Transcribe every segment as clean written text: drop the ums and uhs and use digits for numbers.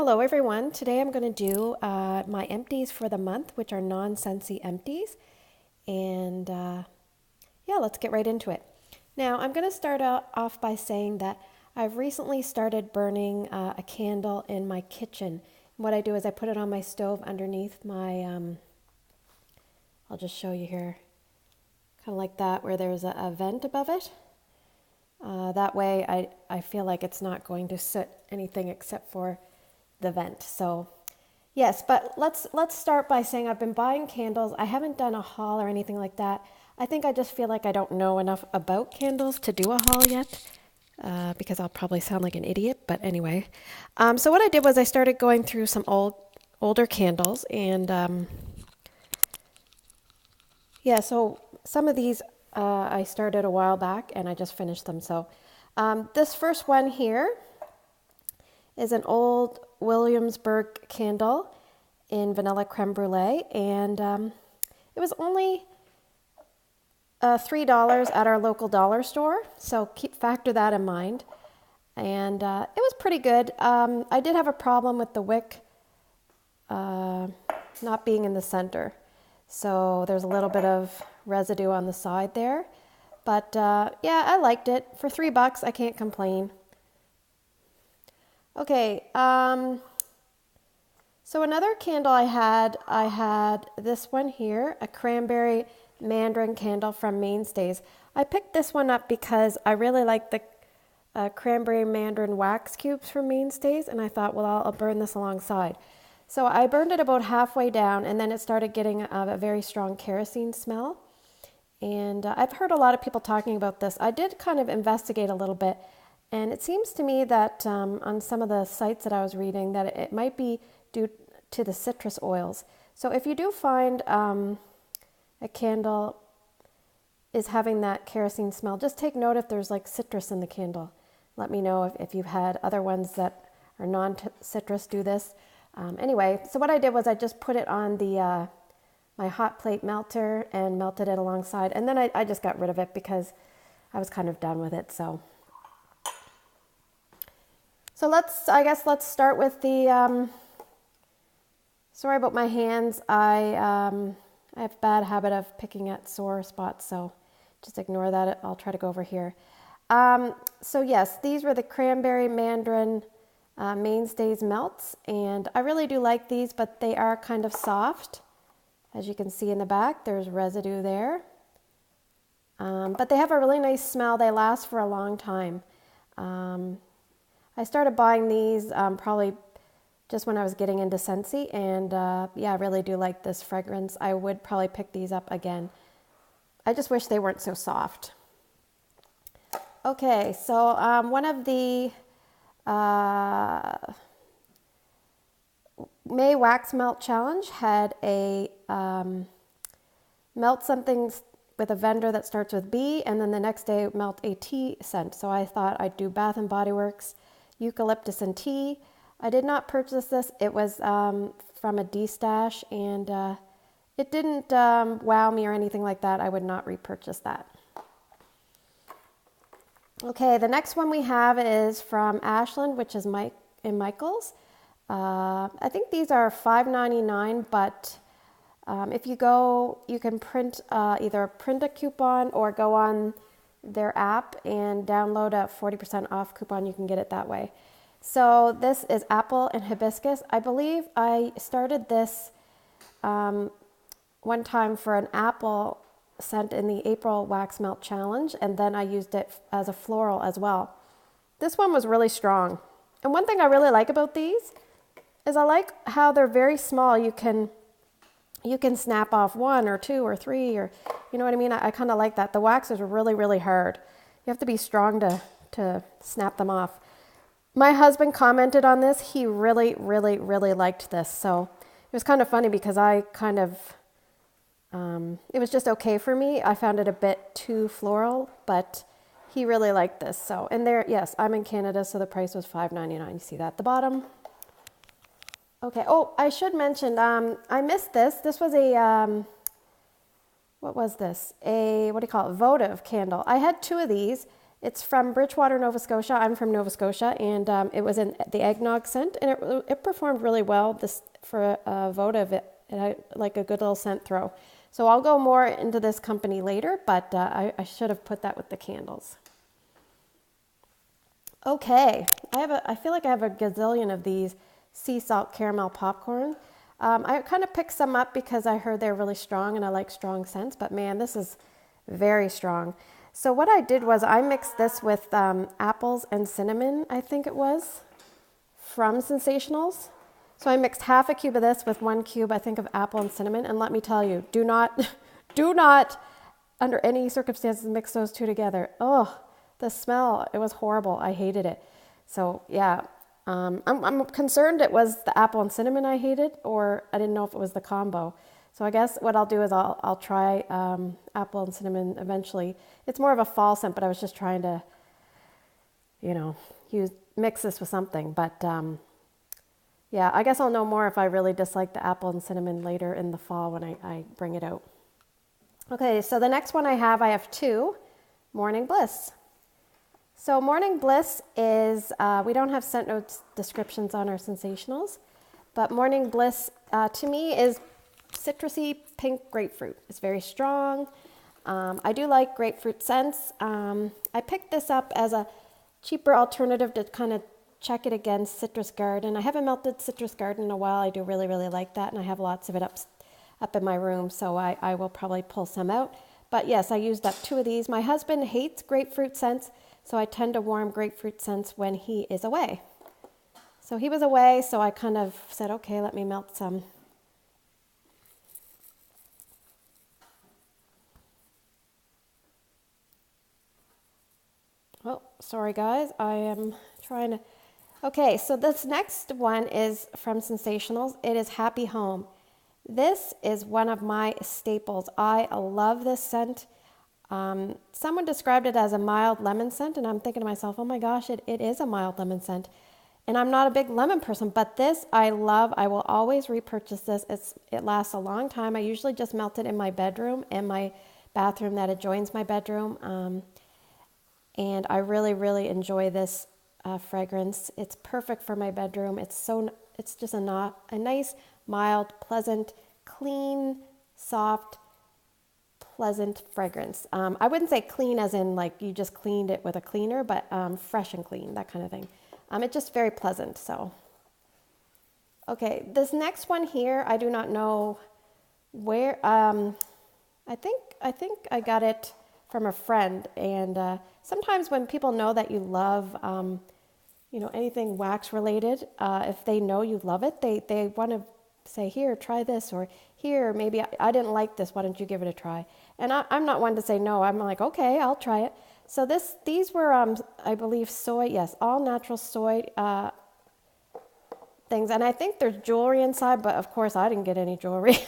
Hello everyone. Today I'm going to do my empties for the month, which are non-Scentsy empties. And yeah, let's get right into it. Now I'm going to start off by saying that I've recently started burning a candle in my kitchen. What I do is I put it on my stove underneath my, I'll just show you here, kind of like that, where there's a vent above it. That way I feel like it's not going to soot anything except for the vent. So yes, but let's start by saying I've been buying candles. I haven't done a haul or anything like that. I think I just feel like I don't know enough about candles to do a haul yet, because I'll probably sound like an idiot, but anyway. So what I did was I started going through some older candles, and yeah, so some of these I started a while back and I just finished them. So this first one here is an old Williamsburg candle in vanilla creme brulee, and it was only $3 at our local dollar store, so factor that in mind. And it was pretty good. I did have a problem with the wick not being in the center, so there's a little bit of residue on the side there, but yeah, I liked it. For $3 I can't complain. Okay, so another candle I had this one here, a cranberry mandarin candle from Mainstays. I picked this one up because I really like the cranberry mandarin wax cubes from Mainstays, and I thought, well, I'll burn this alongside. So I burned it about halfway down, and then it started getting a very strong kerosene smell. And I've heard a lot of people talking about this. I did kind of investigate a little bit, and it seems to me that on some of the sites that I was reading that it might be due to the citrus oils. So if you do find a candle is having that kerosene smell, just take note if there's like citrus in the candle. Let me know if you've had other ones that are non-citrus do this. Anyway, so what I did was I just put it on the my hot plate melter and melted it alongside, and then I just got rid of it because I was kind of done with it. So I guess let's start with the, sorry about my hands. I have a bad habit of picking at sore spots, so just ignore that. I'll try to go over here. So yes, these were the cranberry mandarin Mainstays melts, and I really do like these, but they are kind of soft. As you can see in the back, there's residue there. But they have a really nice smell. They last for a long time. I started buying these probably just when I was getting into Scentsy, and yeah, I really do like this fragrance. I would probably pick these up again. I just wish they weren't so soft. Okay, so one of the May Wax Melt Challenge had a melt something with a vendor that starts with B, and then the next day melt a tea scent. So I thought I'd do Bath and Body Works Eucalyptus and Tea. I did not purchase this. It was from a D-stash, and it didn't wow me or anything like that. I would not repurchase that. Okay, the next one we have is from Ashland, which is in Michael's. I think these are $5.99, but if you go, you can either print a coupon or go on their app and download a 40% off coupon. You can get it that way. So this is apple and hibiscus. I believe I started this one time for an apple scent in the April Wax Melt Challenge, and then I used it as a floral as well. This one was really strong. And one thing I really like about these is I like how they're very small. You can snap off one or two or three, or you know what I mean? I kind of like that. The wax is really, really hard. You have to be strong to snap them off. My husband commented on this. He really, really, really liked this. So it was kind of funny because I kind of, it was just okay for me. I found it a bit too floral, but he really liked this. So, and there, yes, I'm in Canada, so the price was $5.99. You see that at the bottom? Okay. Oh, I should mention, I missed this. This was a, what was this? What do you call it? Votive candle. I had two of these. It's from Bridgewater, Nova Scotia. I'm from Nova Scotia, and it was in the eggnog scent, and it performed really well. This for a votive, it had like a good little scent throw. So I'll go more into this company later, but I should have put that with the candles. Okay, I feel like I have a gazillion of these sea salt caramel popcorn. I kind of picked some up because I heard they're really strong and I like strong scents, but man, this is very strong. So what I did was I mixed this with apples and cinnamon, I think it was, from Sensationals. So I mixed half a cube of this with 1 cube, I think, of apple and cinnamon. And let me tell you, do not, under any circumstances, mix those two together. Oh, the smell, it was horrible. I hated it. So yeah, I'm concerned it was the apple and cinnamon I hated, or I didn't know if it was the combo. So I guess what I'll do is I'll try apple and cinnamon eventually. It's more of a fall scent, but I was just trying to, mix this with something. But yeah, I guess I'll know more if I really dislike the apple and cinnamon later in the fall when I bring it out. Okay, so the next one I have two, Morning Bliss. So Morning Bliss is, we don't have scent notes descriptions on our Sensationals, but Morning Bliss to me is citrusy pink grapefruit. It's very strong. I do like grapefruit scents. I picked this up as a cheaper alternative to kind of check it against Citrus Garden. I haven't melted Citrus Garden in a while. I do really, really like that, and I have lots of it up in my room, so I will probably pull some out. But yes, I used up 2 of these. My husband hates grapefruit scents, so I tend to warm grapefruit scents when he is away. So he was away, so I kind of said, okay, let me melt some. Oh, sorry guys, I am trying to... Okay, so this next one is from Sensationals. It is Happy Home. This is one of my staples. I love this scent. Someone described it as a mild lemon scent, and I'm thinking to myself, oh my gosh, it is a mild lemon scent. And I'm not a big lemon person, but this I love. I will always repurchase this. It lasts a long time. I usually just melt it in my bedroom and my bathroom that adjoins my bedroom. And I really, really enjoy this fragrance. It's perfect for my bedroom. It's just a nice, mild, pleasant, clean, soft, pleasant fragrance. I wouldn't say clean as in like you just cleaned it with a cleaner, but fresh and clean, that kind of thing. It's just very pleasant. So, okay, this next one here, I do not know where. I think I got it from a friend, and sometimes when people know that you love, anything wax related, if they know you love it, they want to say, here, try this, or here, maybe I didn't like this, why don't you give it a try? And I'm not one to say no. I'm like, okay, I'll try it. So these were, I believe, soy, yes, all natural soy things. And I think there's jewelry inside, but of course I didn't get any jewelry.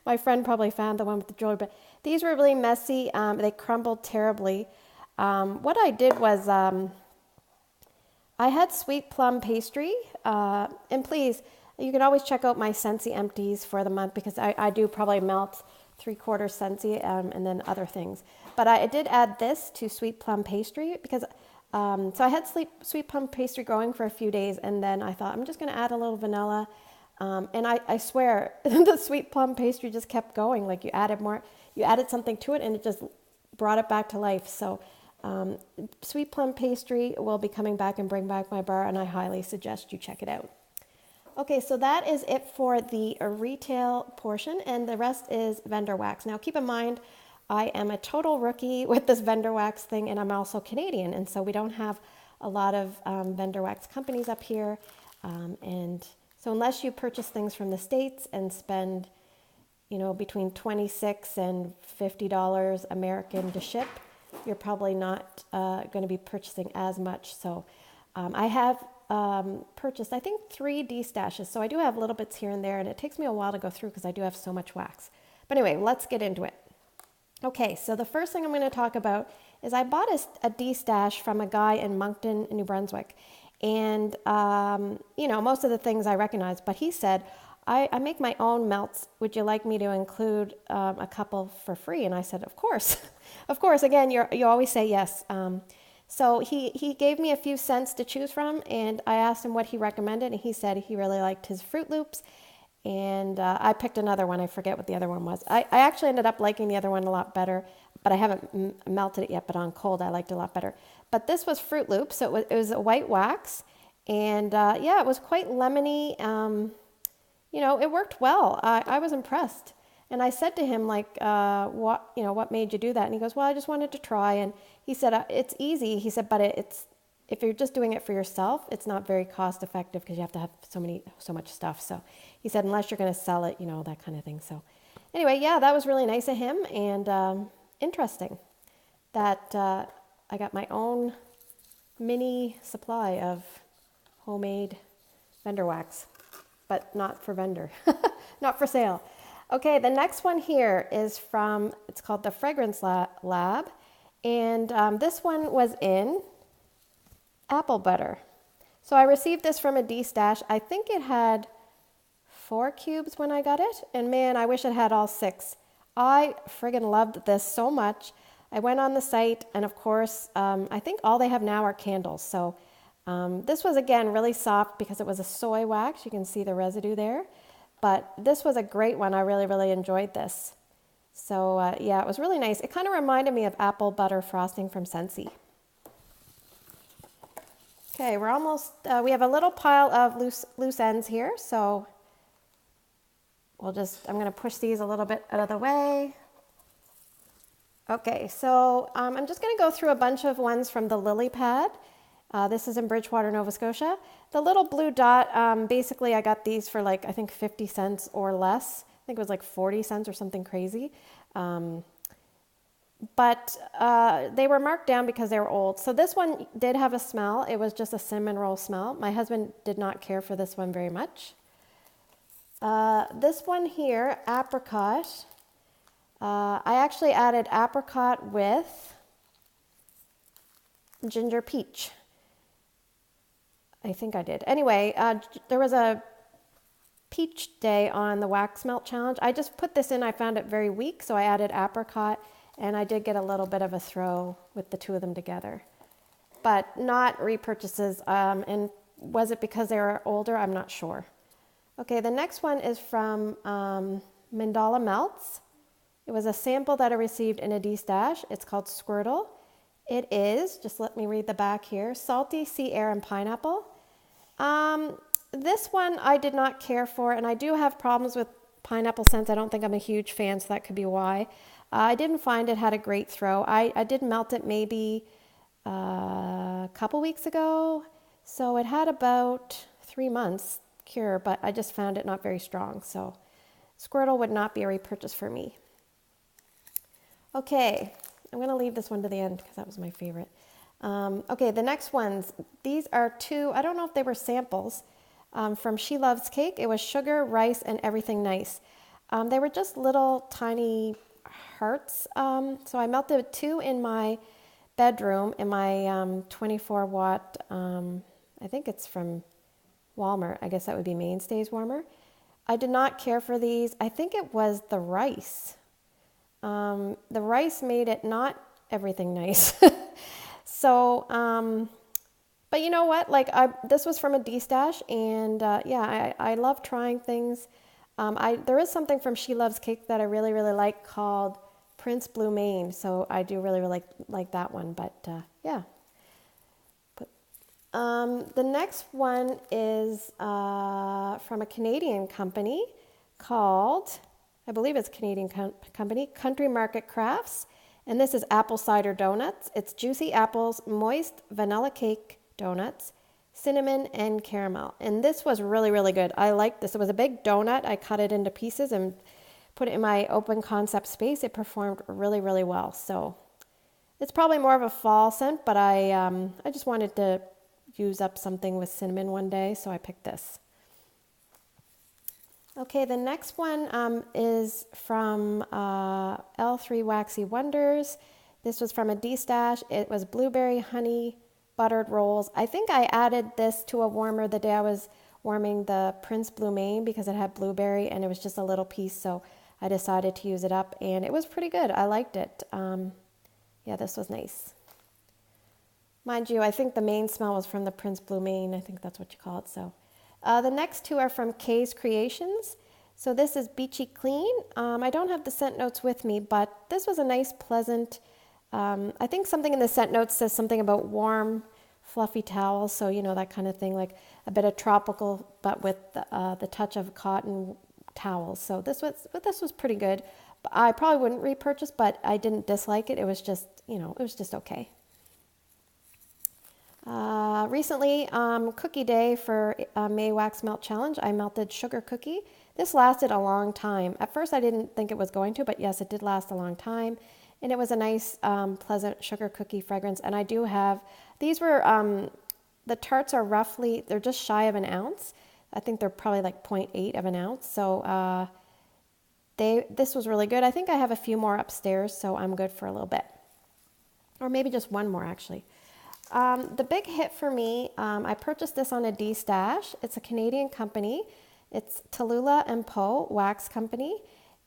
My friend probably found the one with the jewelry, but these were really messy. They crumbled terribly. What I did was I had sweet plum pastry, and please, you can always check out my Scentsy Empties for the month, because I do probably melt 3/4 Scentsy and then other things. But I did add this to sweet plum pastry because, so I had sweet plum pastry going for a few days, and then I thought I'm just going to add a little vanilla. And I swear the sweet plum pastry just kept going. Like you added something to it and it just brought it back to life. So sweet plum pastry will be coming back and bring back my bar, and I highly suggest you check it out. Okay, so that is it for the retail portion, and the rest is vendor wax. Now keep in mind, I am a total rookie with this vendor wax thing, and I'm also Canadian, and so we don't have a lot of vendor wax companies up here. And so unless you purchase things from the States and spend, between $26 and $50 American to ship, you're probably not going to be purchasing as much. So I have purchased, I think, 3 D-stashes. So I do have little bits here and there, and it takes me a while to go through because I do have so much wax. But anyway, let's get into it. Okay, so the first thing I'm going to talk about is I bought a D-stash from a guy in Moncton, New Brunswick. And, most of the things I recognize, but he said, I make my own melts. Would you like me to include a couple for free? And I said, of course. Of course. Again, you always say yes. So he gave me a few scents to choose from, and I asked him what he recommended, and he said he really liked his Fruit Loops. And I picked another one. I forget what the other one was. I actually ended up liking the other one a lot better, but I haven't melted it yet, but on cold I liked it a lot better. But this was Fruit Loops, so it was a white wax, and yeah, it was quite lemony. It worked well. I was impressed. And I said to him, like, what made you do that? And he goes, well, I just wanted to try. And he said, it's easy. He said, but if you're just doing it for yourself, it's not very cost effective because you have to have so much stuff. So he said, unless you're going to sell it, that kind of thing. So anyway, yeah, that was really nice of him, and interesting that I got my own mini supply of homemade vendor wax, but not for vendor, not for sale. Okay, the next one here is it's called the Fragrance Lab, and this one was in apple butter. So I received this from a D-stash. I think it had 4 cubes when I got it, and man, I wish it had all 6. I friggin' loved this so much. I went on the site, and of course, I think all they have now are candles. So this was, again, really soft because it was a soy wax. You can see the residue there. But this was a great one. I really, really enjoyed this. So yeah, it was really nice. It kind of reminded me of apple butter frosting from Scentsy. Okay, we're almost, we have a little pile of loose ends here. So I'm going to push these a little bit out of the way. Okay, so I'm just going to go through a bunch of ones from the Lily Pad. This is in Bridgewater, Nova Scotia. The little blue dot, basically I got these for I think 50 cents or less. I think it was 40 cents or something crazy. But they were marked down because they were old. So this one did have a smell. It was just a cinnamon roll smell. My husband did not care for this one very much. This one here, apricot. I actually added apricot with ginger peach. I think I did. Anyway, there was a peach day on the wax melt challenge. I just put this in. I found it very weak, so I added apricot, and I did get a little bit of a throw with the two of them together. But not repurchases. And was it because they were older? I'm not sure. Okay, the next one is from Mandala Melts. It was a sample that I received in a D-stash. It's called Squirtle. It is, just let me read the back here, salty, sea air, and pineapple. This one I did not care for, and I do have problems with pineapple scents. I don't think I'm a huge fan, so that could be why. I didn't find it had a great throw. I did melt it maybe a couple weeks ago, so it had about 3 months cure, but I just found it not very strong. So Squirtle would not be a repurchase for me. Okay, I'm going to leave this one to the end because that was my favorite. Okay, the next ones. These are 2, I don't know if they were samples, from She Loves Cake. It was sugar, rice, and everything nice. They were just little tiny hearts. So I melted 2 in my bedroom in my 24 watt, I think it's from Walmart. I guess that would be Mainstays warmer. I did not care for these. I think it was the rice. The rice made it not everything nice. So, but you know what? This was from a D-stash, and yeah, I love trying things. There is something from She Loves Cake that I really, really like called Prince Blue Maine. So I do really, really like that one. But yeah. The next one is from a Canadian company called, I believe it's a Canadian company, Country Market Crafts. And this is apple cider donuts. It's juicy apples, moist vanilla cake donuts, cinnamon, and caramel. And this was really, really good. I liked this. It was a big donut. I cut it into pieces and put it in my open concept space. It performed really, really well. So it's probably more of a fall scent, but I just wanted to use up something with cinnamon one day, so I picked this. Okay, the next one is from L3 Waxy Wonders. This was from a D-stash. It was blueberry honey buttered rolls. I think I added this to a warmer the day I was warming the Prince Blue Main because it had blueberry and it was just a little piece, so I decided to use it up, and it was pretty good. I liked it. Yeah, this was nice. Mind you, I think the main smell was from the Prince Blue Main. I think that's what you call it. So the next two are from Kay's Creations. So this is Beachy Clean. I don't have the scent notes with me, but this was a nice, pleasant, I think something in the scent notes says something about warm, fluffy towels. So, you know, that kind of thing, like a bit of tropical, but with the touch of cotton towels. So this was pretty good. I probably wouldn't repurchase, but I didn't dislike it. It was just, you know, it was just okay. Recently, cookie day for May Wax Melt Challenge, I melted sugar cookie. This lasted a long time. At first, I didn't think it was going to, but yes, it did last a long time. And it was a nice, pleasant sugar cookie fragrance. And I do have, these were, the tarts are roughly, they're just shy of an ounce. I think they're probably like 0.8 of an ounce. So this was really good. I think I have a few more upstairs, so I'm good for a little bit. Or maybe just one more, actually. The big hit for me, I purchased this on a D-Stash. It's a Canadian company. It's Tallulah and Poe Wax Company.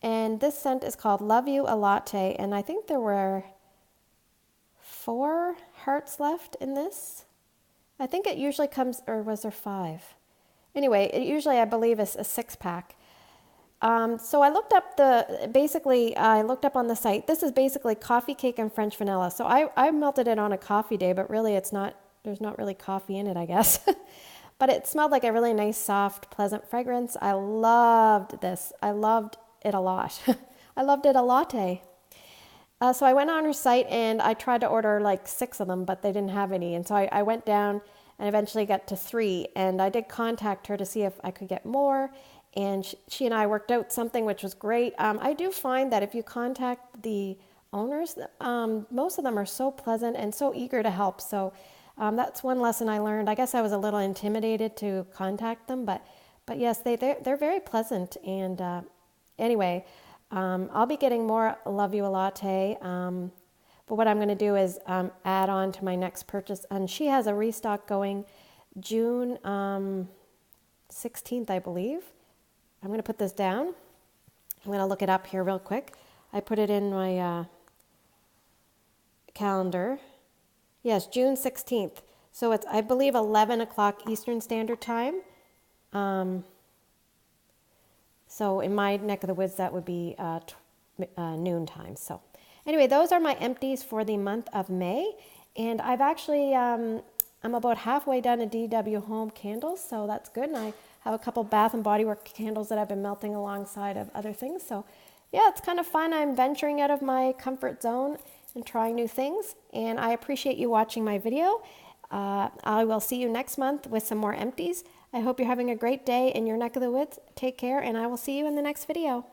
And this scent is called Love You a Latte. And I think there were 4 hearts left in this. I think it usually comes, or was there 5? Anyway, it usually, I believe, is a 6-pack. So I looked up I looked up on the site. This is basically coffee cake and French vanilla. So I melted it on a coffee day, but really there's not really coffee in it, I guess. But it smelled like a really nice, soft, pleasant fragrance. I loved this. I loved it a lot. I loved it a latte. So I went on her site and I tried to order like 6 of them, but they didn't have any. And so I went down and eventually got to 3. And I did contact her to see if I could get more. And she and I worked out something, which was great. I do find that if you contact the owners, most of them are so pleasant and so eager to help. So that's one lesson I learned. I guess I was a little intimidated to contact them, but yes, they're very pleasant. And anyway, I'll be getting more Love You a Latte. But what I'm going to do is add on to my next purchase. And she has a restock going June 16th, I believe. I'm going to put this down. I'm going to look it up here real quick. I put it in my calendar. Yes, June 16th. So it's, I believe, 11 o'clock Eastern Standard Time. So in my neck of the woods, that would be noon time. So anyway, those are my empties for the month of May. And I've actually, I'm about halfway done a DW Home candles, so that's good. And I have a couple Bath and Body Works candles that I've been melting alongside of other things. So yeah, it's kind of fun. I'm venturing out of my comfort zone and trying new things. And I appreciate you watching my video. I will see you next month with some more empties. I hope you're having a great day in your neck of the woods. Take care, and I will see you in the next video.